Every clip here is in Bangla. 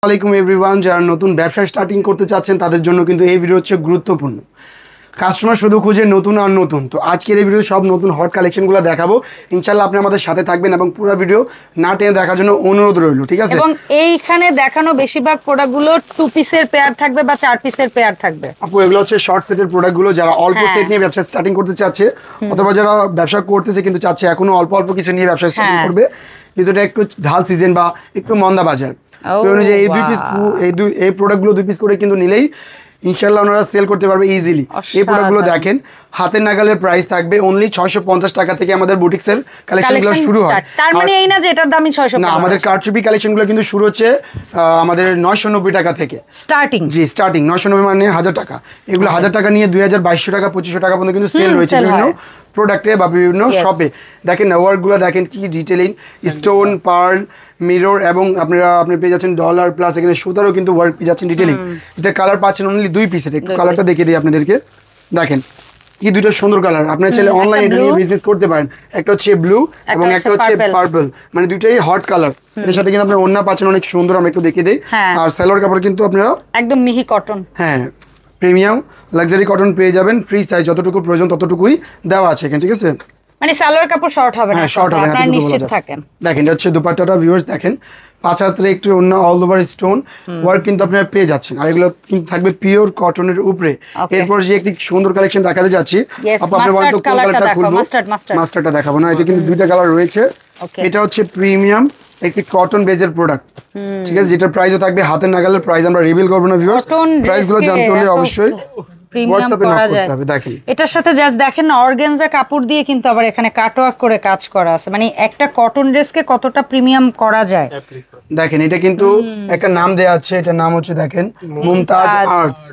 আসসালামু আলাইকুম এভরিওয়ান, যারা নতুন ব্যবসা স্টার্টিং করতে চাচ্ছেন তাদের জন্য কিন্তু এই ভিডিও হচ্ছে গুরুত্বপূর্ণ। কাস্টমার শুধু খুঁজে নতুন আর নতুন, তো আজকের এই ভিডিও সব নতুন হট কালেকশনগুলো দেখাবো। ইনশাআল্লাহ আপনি আমাদের সাথে থাকবেন এবং পুরো ভিডিও না টেনে দেখার জন্য অনুরোধ রইল, ঠিক আছে? এবং এইখানে দেখানো বেশিরভাগ প্রোডাক্টগুলো 2 পিসের পেয়ার থাকবে বা 4 পিসের পেয়ার থাকবে। আপু এগুলো হচ্ছে শর্ট সেটের প্রোডাক্টগুলো, যারা অল্প সেট নিয়ে ব্যবসা স্টার্টিং করতে চাচ্ছে অথবা যারা ব্যবসা করতেছে কিন্তু চাচ্ছে এখনো অল্প অল্প কিছু নিয়ে ব্যবসা স্টার্টিং করবে, কিন্তু এটা একটু ঢাল সিজন বা একটু মন্দা বাজার, তো অনুযায়ী এই 2 পিস এই প্রোডাক্টগুলো 2 পিস করে কিন্তু নিলেই ইনশাআল্লাহ ওনারা সেল করতে পারবে ইজিলি। এই প্রোডাক্টগুলো দেখেন, হাতের নাগালের প্রাইস থাকবে অনলি 650 টাকা থেকে আমাদের বুটিক্সের কালেকশনগুলো শুরু হয়। তার মানে এই না যে এটার দামই 650 না, আমাদের কারচুপি কালেকশনগুলো কিন্তু শুরু হচ্ছে আমাদের 990 টাকা থেকে স্টার্টিং। জি, স্টার্টিং 990 মানে 1000 টাকা। এগুলো 1000 টাকা নিয়ে 2000, 2200 টাকা, 2500 টাকা পর্যন্ত কিন্তু সেল রয়েছে বিভিন্ন প্রোডাক্টে বা বিভিন্ন শপে। দেখেন না ওয়ার্কগুলো দেখেন কি ডিটেইলিং, স্টোন, পার্ল, মিরর এবং আপনি পেয়ে যাচ্ছেন ডলার প্লাস এখানে সুতারও কিন্তু ওয়ার্ক পেয়ে যাচ্ছেন ডিটেইলিং। এটা কালার পাচ্ছেন অনলি 2 পিসের। একটু কালারটা দেখিয়ে দিই আপনাদেরকে, দেখেন কি দুটো সুন্দর কালার। আপনারা চাইলে অনলাইনে এটা নিয়ে বিজনেস করতে পারেন। একটা হচ্ছে ব্লু এবং একটা হচ্ছে পার্পল, মানে দুটোই হট কালার। এর সাথে কিন্তু আপনারা ওন্না পাচ্ছেন অনেক সুন্দর, আমরা একটু দেখিয়ে দেই। আর সালোয়ার কাপড় কিন্তু আপনারা একদম মিহি কটন, হ্যাঁ প্রিমিয়াম লাক্সারি কটন পেয়ে যাবেন। ফ্রি সাইজ যতটুকু প্রয়োজন ততটুকুই দেওয়া আছে এখানে, ঠিক আছে? মানে সালোয়ার কাপড় শর্ট হবে না, শর্ট হবে না, আপনারা নিশ্চিত থাকেন। দেখেন এটা হচ্ছে দুপাট্টাটা, ভিউয়ার্স দেখেন 5 হাতের একটু অন্য অল ওভার স্টোন ওয়ার্ক কিন্তু আপনারা পেয়ে যাচ্ছেন। আর এগুলো কিন্তু থাকবে পিওর কটনের উপরে। এরপর যে একটি সুন্দর কালেকশন দেখাতে যাচ্ছি, আপনাদের বলতো কোন কালারটা খুলবো? মাস্টারটা দেখাবো না, এটা কিন্তু দুইটা কালার রয়েছে। এটা হচ্ছে প্রিমিয়াম একটি কটন বেজের প্রোডাক্ট, ঠিক আছে? যেটা প্রাইসও থাকবে হাতের নাগালের প্রাইস আমরা রিভিল করবো না ভিউয়ার্স। প্রাইসগুলো জানতে হলে অবশ্যই হোয়াটসঅ্যাপে নক করতে হবে। দেখেন এটার সাথে জাস্ট দেখেন না অর্গানজা কাপড় দিয়ে কিন্তু আবার এখানে কাটওয়ার্ক করে কাজ করা আছে। মানে একটা কটন ড্রেসকে কতটা প্রিমিয়াম করা যায় দেখেন। এটা কিন্তু একটা নাম দেয়া আছে, এটা নাম হচ্ছে দেখেন মুমতাজ আর্টস।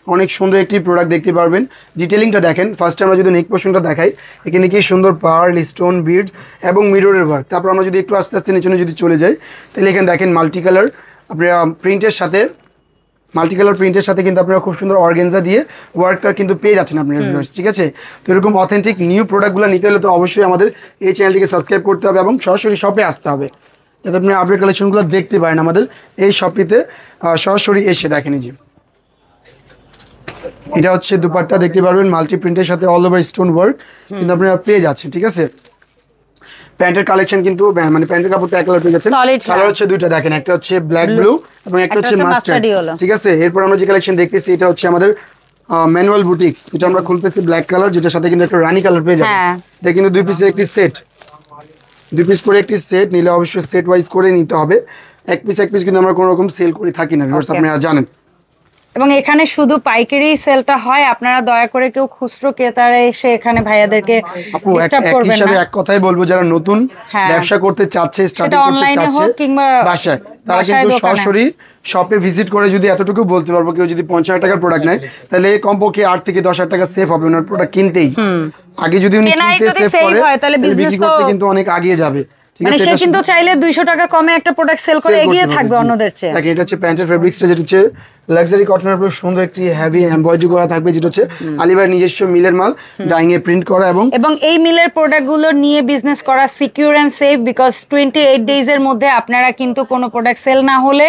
অনেক সুন্দর একটি প্রোডাক্ট দেখতে পারবেন। ডিটেইলিংটা দেখেন। ফার্স্ট আমরা যদি নেক পোর্শনটা দেখাই, এখানে কি সুন্দর পার্ল, স্টোন, বিডস এবং মিররের ওয়ার্ক। তারপর আমরা যদি একটু আস্তে আস্তে নিচে যদি চলে যাই, তাহলে এখানে দেখেন মাল্টি কালার আপনারা প্রিন্টের সাথে কিন্তু আপনারা খুব সুন্দর অর্গানজা দিয়ে ওয়ার্কটা কিন্তু পেয়ে যাচ্ছেন আপনারা ভিউয়ার্স, ঠিক আছে? তো এরকম অথেন্টিক নিউ প্রোডাক্টগুলো নিতে হলে তো অবশ্যই আমাদের এই চ্যানেলটিকে সাবস্ক্রাইব করতে হবে এবং সরাসরি শপে আসতে হবে, যাতে আপনি আপডেট কালেকশনগুলো দেখতে পারেন আমাদের এই শপটিতে সরাসরি এসে। দেখেন জি, এটা হচ্ছে দুপাট্টা দেখতে পারবেন মাল্টি প্রিন্টের সাথে অল ওভার স্টোন ওয়ার্ক কিন্তু আপনারা পেয়ে যাচ্ছেন, ঠিক আছে? প্যান্টের কালেকশন কিন্তু মানে প্যান্টের কাপড়টা এক কালার পেয়ে যাচ্ছেন। কালার হচ্ছে দুইটা, দেখেন একটা হচ্ছে ব্ল্যাক ব্লু এবং একটা হচ্ছে মাস্টার্ড, ঠিক আছে? এরপর আমরা যে কালেকশন দেখতেছি এটা হচ্ছে আমাদের ম্যানুয়াল বুটিক্স। এটা আমরা খুলতেছি ব্ল্যাক কালার, যেটার সাথে কিন্তু একটা রানী কালার পেয়ে যাবেন। এটা কিন্তু 2 পিসের একটি সেট, 2 পিস করে একটি সেট নিলে অবশ্যই সেট ওয়াইজ করে নিতে হবে। এক পিস কিন্তু আমরা কোনো রকম সেল করে থাকি না ভিউয়ার্স, আপনারা জানেন। এবং এখানে শুধু পাইকারি সেলটা হয়, আপনারা দয়া করে কেউ খুচরো ক্রেতারা এসে এখানে ভাইয়াদেরকে ডিস্টার্ব করবেন না। এক কথাই বলবো, যারা নতুন ব্যবসা করতে চাচ্ছে, স্টার্টিং করতে চাচ্ছে বাসায়, তারা কিন্তু সরাসরি শপে ভিজিট করে যদি এতটুকু বলতে পারবো, কেউ যদি 50,000 টাকার প্রোডাক্ট নেয় তাহলে কমপক্ষে 8 থেকে 10,000 টাকা সেভ হবে ওনার প্রোডাক্ট কিনতেই। আগে যদি উনি কিনতে সেভ করে তাহলে বিক্রি করতে কিন্তু অনেক আগিয়ে যাবে, ঠিক আছে? সে কিন্তু চাইলে 200 টাকা কমে একটা প্রোডাক্ট সেল করে এগিয়ে থাকবে অন্যদের চেয়ে। দেখেন এটা হচ্ছে প্যান্টের ফেব্রিক্সটা, যেটা হচ্ছে লাক্সারি কটনের উপর সুন্দর একটি হেভি এমব্রয়ডারি করা থাকবে, যেটা হচ্ছে আলিবার নিজস্ব মিলের মাল ডাইং এ প্রিন্ট করা। এবং এই মিলের প্রোডাক্টগুলো নিয়ে বিজনেস করা secure and safe, because 28 days এর মধ্যে আপনারা কিন্তু কোনো প্রোডাক্ট সেল না হলে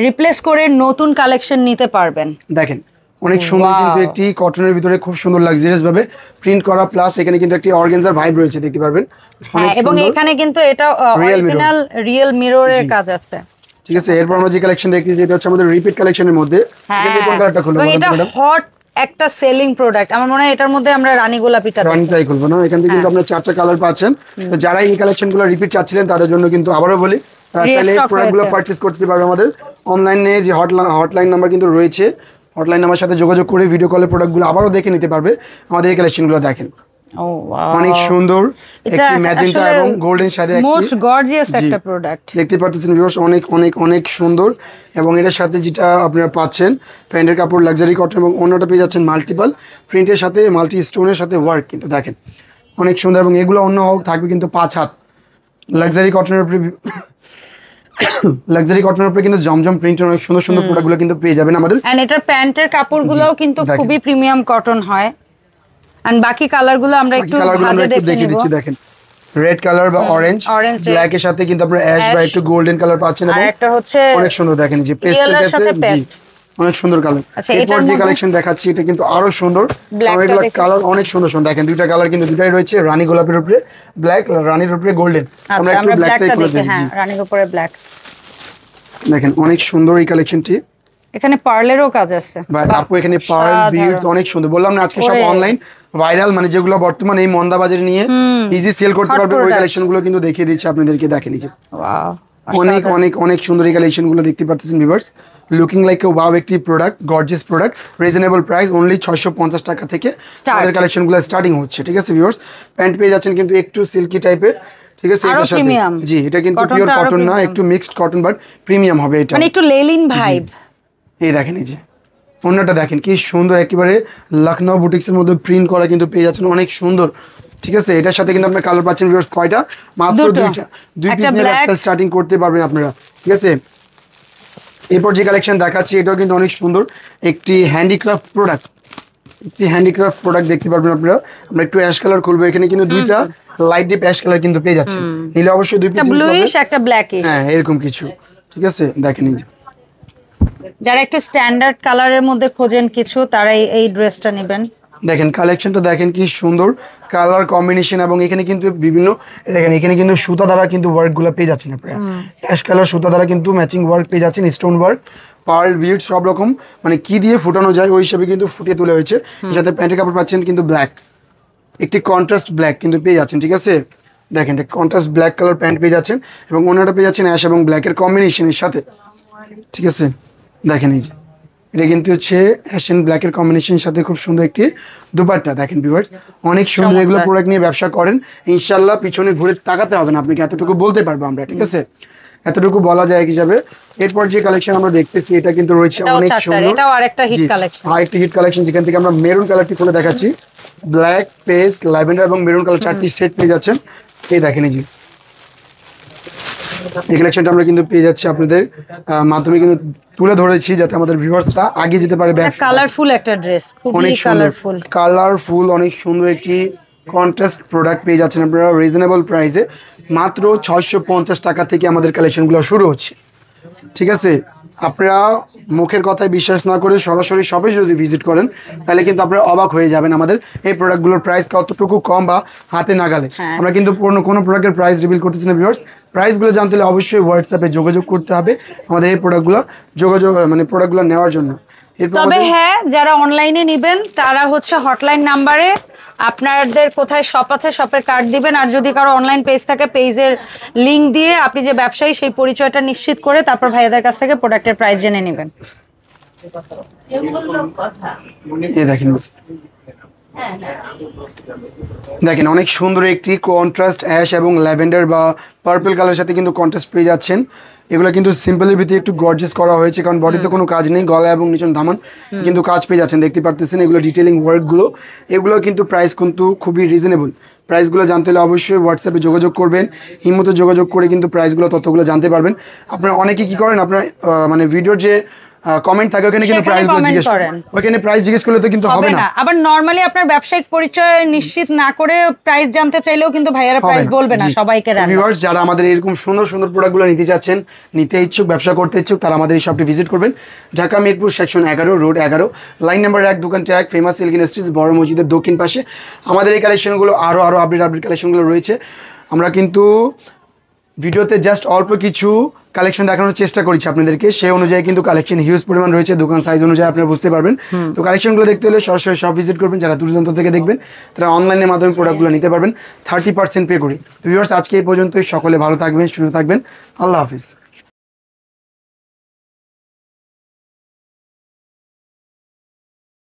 রিপ্লেস করে নতুন কালেকশন নিতে পারবেন। দেখেন অনেক সুন্দর কিন্তু একটি কটনের ভিতরে খুব সুন্দর লাক্সারিয়াস ভাবে প্রিন্ট করা, প্লাস এখানে কিন্তু একটি অর্গানজার ভাইব রয়েছে, দেখতে পারবেন। এবং এখানে কিন্তু এটা অরিজিনাল রিয়েল মিররের কাজ আছে, ঠিক আছে? এরপর আমরা যে কালেকশন দেখতেছি এটা হচ্ছে আমাদের রিপিট কালেকশনের মধ্যে। কোন কালারটা খুলবো? এটা হট একটা সেলিং প্রোডাক্ট। আমার মনে হয় এটার মধ্যে আমরা রানী গোলাপিটা রানীটাই খুলবো না। এখান থেকে কিন্তু আপনারা 4টা কালার পাচ্ছেন। তো যারা এই কালেকশনগুলো রিপিট চাচ্ছিলেন তাদের জন্য কিন্তু আবারও বলি, চাইলে এই প্রোডাক্টগুলো পারচেজ করতে পারবে। আমাদের অনলাইনে যে হটলাইন নাম্বার কিন্তু রয়েছে, হটলাইন নাম্বার সাথে যোগাযোগ করে ভিডিও কলে প্রোডাক্টগুলো আবারও দেখে নিতে পারবে। আমাদের এই কালেকশনগুলো দেখেন অনেক সুন্দর, একটি ম্যাজেন্টা এবং গোল্ডেন সাথে একটি মোস্ট গর্জিয়াস একটা প্রোডাক্ট দেখতে পাচ্ছেন ভিউয়ার্স, অনেক অনেক অনেক সুন্দর। এবং এর সাথে যেটা আপনারা পাচ্ছেন প্যান্টের কাপড় লাক্সারি কটন এবং অন্যটা পেয়ে যাচ্ছেন মাল্টিপল প্রিন্টের সাথে মাল্টি স্টোনের সাথে ওয়ার্ক, কিন্তু দেখেন অনেক সুন্দর। এবং এগুলো অন্য থাকবে কিন্তু 5 হাত লাক্সারি কটনের উপরে কিন্তু জমজম প্রিন্টের অনেক সুন্দর সুন্দর প্রোডাক্টগুলো কিন্তু পেয়ে যাবেন আমাদের। এন্ড এটার প্যান্টের কাপড়গুলোও কিন্তু খুবই প্রিমিয়াম কটন হয়। এন্ড বাকি কালারগুলো আমরা একটু ভাঁজে দেখে নিব। দেখেন রেড কালার বা অরেঞ্জ orange, red। ব্ল্যাক এর সাথে কিন্তু আপনারা অ্যাশ বা একটু গোল্ডেন কালার পাচ্ছেন আর এবং একটা হচ্ছে অনেক সুন্দর দেখেন যে পেস্টের yellow এর কাছে সাথে paste। অনেক সুন্দর কালার। আচ্ছা, এরপর এটার যে মধ্যে- কালেকশন দেখাচ্ছি এটা কিন্তু আরো সুন্দর, Black টা এগুলো দেখুন। কালার অনেক সুন্দর সুন্দর দেখেন, দুইটা কালার কিন্তু দুটাই রয়েছে, রানী গোলাপের উপরে ব্ল্যাক, রানীর উপরে গোল্ডেন। আচ্ছা, একটু আমরা ব্ল্যাকটাই ব্ল্যাকটা খুলে দেখি। দেখি। হ্যাঁ, রানীর উপরে ব্ল্যাক। দেখেন অনেক সুন্দর এই কালেকশনটি, এখানে পার্লেরও কাজ আছে। বা বাহ, আপু এখানে পার্ল অসাধারণ। বিডস অনেক সুন্দর। বললাম না আজকে সব ওরে। অনলাইন ভাইরাল, মানে যেগুলো বর্তমানে এই মন্দা বাজারে নিয়ে ইজি সেল করতে Hot পারবে ওই product। কালেকশন গুলো কিন্তু দেখিয়ে দিচ্ছি আপনাদেরকে। দেখেন এই যে Wow, অনেক অনেক অনেক সুন্দর এই কালেকশন গুলো দেখতে পারতেছেন viewers, looking like a wow একটি product, gorgeous product, reasonable price, only 650 টাকা থেকে Start। আমাদের কালেকশন গুলো স্টার্টিং হচ্ছে। ঠিক আছে ভিউয়ার্স, প্যান্ট পেয়ে যাচ্ছেন কিন্তু একটু সিল্কি টাইপের। ঠিক আছে, আরো এটার সাথে premium। জি এটা কিন্তু Cotton পিওর টা আরো কটন না, premium। একটু মিক্সড কটন, বাট প্রিমিয়াম হবে এটা। মানে একটু লেলিন ভাইব। এই দেখেন এই যে অন্যটা দেখেন কি সুন্দর, একেবারে লখনৌ বুটিক্সের মধ্যে প্রিন্ট করা কিন্তু পেয়ে যাচ্ছেন, অনেক সুন্দর। ঠিক আছে, এটার সাথে কিন্তু আপনার কালার পাচ্ছেন ভিউয়ার্স কয়টা, মাত্র দুটো। দুইটা, দুই পিস একটা নিয়ে black। ব্যবসা স্টার্টিং করতে পারবেন আপনারা। ঠিক আছে, এরপর যে কালেকশন দেখাচ্ছি এটাও কিন্তু অনেক সুন্দর একটি হ্যান্ডিক্রাফট প্রোডাক্ট, একটি হ্যান্ডিক্রাফট প্রোডাক্ট দেখতে পারবেন আপনারা। আমরা একটু অ্যাশ কালার খুলবো, এখানে কিন্তু দুইটা লাইট ডিপ অ্যাশ কালার কিন্তু পেয়ে যাচ্ছেন, নিলে অবশ্যই দুই পিস একটা ব্লুইশ, একটা ব্ল্যাকিশ। হ্যাঁ এরকম কিছু। ঠিক আছে, দেখেন এই যে যারা একটু স্ট্যান্ডার্ড কালারের মধ্যে খোঁজেন কিছু, তারা এই ড্রেসটা নেবেন। দেখেন কালেকশনটা দেখেন কি সুন্দর কালার কম্বিনেশন, এবং এখানে কিন্তু বিভিন্ন দেখেন এখানে কিন্তু সুতা দ্বারা কিন্তু ওয়ার্কগুলো পেয়ে যাচ্ছেন আপনারা, অ্যাশ কালার সুতা দ্বারা কিন্তু ম্যাচিং ওয়ার্ক পেয়ে যাচ্ছেন, স্টোন ওয়ার্ক, পার্ল বিড সব রকম, মানে কি দিয়ে ফুটানো যায় ওই হিসাবে কিন্তু ফুটিয়ে তোলা হয়েছে। এর সাথে প্যান্টের কাপড় পাচ্ছেন কিন্তু ব্ল্যাক, একটি কন্ট্রাস্ট ব্ল্যাক কিন্তু পেয়ে যাচ্ছেন। ঠিক আছে, দেখেন এটা কন্ট্রাস্ট ব্ল্যাক কালার প্যান্ট পেয়ে যাচ্ছেন, এবং অন্যটা পেয়ে যাচ্ছেন অ্যাশ এবং ব্ল্যাকের কম্বিনেশনের সাথে। ঠিক আছে, দেখেন এই যে এটা কিন্তু হচ্ছে অ্যাশ এন্ড ব্ল্যাকের কম্বিনেশনের সাথে খুব সুন্দর একটি দুপাট্টা। দেখেন ভিউয়ার্স অনেক সুন্দর, এগুলো চমৎকার। প্রোডাক্ট নিয়ে ব্যবসা করেন ইনশাল্লাহ পিছনে ঘুরে তাকাতে হবে না আপনাকে, এতটুকু বলতে পারবো আমরা। ঠিক আছে, এতটুকু বলা যায় এক হিসাবে। এরপর যে কালেকশন আমরা দেখতেছি এটা কিন্তু রয়েছে এটাও অনেক চারটা, সুন্দর, এটাও আরেকটা হিট জি, কালেকশন। আরেকটি হিট কালেকশন, যেখান থেকে আমরা মেরুন কালারটি খুলে দেখাচ্ছি। ব্ল্যাক, পেস্ট, ল্যাভেন্ডার এবং মেরুন কালার চারটি সেট পেয়ে যাচ্ছেন। এই দেখেন এই যে এই কালেকশনটা আমরা কিন্তু পেয়ে যাচ্ছি আপনাদের মাধ্যমে কিন্তু তুলে ধরেছি, যাতে আমাদের ভিউয়ার্সরা আগে যেতে পারে ব্যবসা। কালারফুল একটা ড্রেস, খুবই অনেক সুন্দর কালারফুল। কালারফুল, অনেক সুন্দর একটি কন্ট্রাস্ট প্রোডাক্ট পেয়ে যাচ্ছেন আপনারা রিজনেবল প্রাইসে, মাত্র 650 টাকা থেকে আমাদের কালেকশনগুলো শুরু হচ্ছে। ঠিক আছে, আপনারা মুখের কথায় বিশ্বাস না করে সরাসরি শপে যদি ভিজিট করেন তাহলে কিন্তু আপনারা অবাক হয়ে যাবেন আমাদের এই প্রোডাক্টগুলোর প্রাইস কতটুকু কম বা হাতে নাগালে। হ্যাঁ। আমরা কিন্তু কোনো প্রোডাক্টের প্রাইস রিভিল করতেছি না ভিউয়ার্স, প্রাইসগুলো জানতে হলে অবশ্যই হোয়াটসঅ্যাপে যোগাযোগ করতে হবে আমাদের এই প্রোডাক্টগুলো মানে প্রোডাক্টগুলো নেওয়ার জন্য। এরপর তবে হ্যাঁ, যারা অনলাইনে নেবেন তারা হচ্ছে হটলাইন নাম্বারে আপনাদের কোথায় শপ আছে শপের কার্ড দিবেন, আর যদি কারো অনলাইন পেজ থাকে পেজের লিংক দিয়ে আপনি যে ব্যবসায়ী সেই পরিচয়টা নিশ্চিত করে তারপর ভাইয়াদের কাছ থেকে প্রোডাক্টের প্রাইস জেনে নেবেন। এই দেখেন দেখেন অনেক সুন্দর একটি কন্ট্রাস্ট অ্যাশ এবং ল্যাভেন্ডার বা পার্পল কালারের সাথে কিন্তু কন্ট্রাস্ট পেয়ে যাচ্ছেন। এগুলো কিন্তু সিম্পলের ভিতরে একটু গর্জিয়াস করা হয়েছে, কারণ বডিতে কোনো কাজ নেই, গলা এবং নিচন দামান কিন্তু কাজ পেয়ে যাচ্ছেন, দেখতে পারতেছেন এগুলো ডিটেলিং ওয়ার্কগুলো। এগুলো কিন্তু প্রাইস কিন্তু খুবই রিজনেবল। প্রাইসগুলো জানতে হলে অবশ্যই হোয়াটসঅ্যাপে যোগাযোগ করবেন, হিম্মতে যোগাযোগ করে কিন্তু প্রাইসগুলো তথ্যগুলো জানতে পারবেন। আপনারা অনেকে কি করেন, আপনার মানে ভিডিওর যে কমেন্ট থাকে ওখানে কিন্তু সেখানে প্রাইসগুলো comment জিজ্ঞেস করেন। ওখানে প্রাইস জিজ্ঞেস করলে তো কিন্তু হবে না। আবার নরমালি আপনার ব্যবসায়িক পরিচয় নিশ্চিত না করে প্রাইস জানতে চাইলেও কিন্তু ভাইয়ারা প্রাইস বলবে না সবাইকে। ভিউয়ার্স যারা আমাদের এরকম সুন্দর সুন্দর প্রোডাক্টগুলো নিতে চাচ্ছেন, নিতে ইচ্ছুক, ব্যবসা করতে ইচ্ছুক, তারা আমাদের এই শপটি ভিজিট করবেন। Dhaka Mirpur section 11 road 11 line number 1 দোকান ট্যাগ ফেমাস সিল্ক ইন্ডাস্ট্রিজ বড় মসজিদের দক্ষিণ পাশে আমাদের এই কালেকশনগুলো আরও আপডেট কালেকশনগুলো রয়েছে। আমরা কিন্তু ভিডিওতে জাস্ট অল্প কিছু কালেকশন দেখানোর চেষ্টা করেছি আপনাদেরকে, সেই অনুযায়ী কিন্তু কালেকশন হিউজ পরিমাণ রয়েছে, দোকান সাইজ অনুযায়ী আপনারা বুঝতে পারবেন। তো কালেকশনগুলো দেখতে হলে সরাসরি শপ ভিজিট করবেন, যারা দূরদূরান্ত থেকে দেখবেন তারা অনলাইনের মাধ্যমে প্রোডাক্টগুলো নিতে পারবেন 30% পে করে। তো ভিউয়ার্স আজকে এই পর্যন্তই, সকলে ভালো থাকবেন, সুস্থ থাকবেন, আল্লাহ হাফিজ।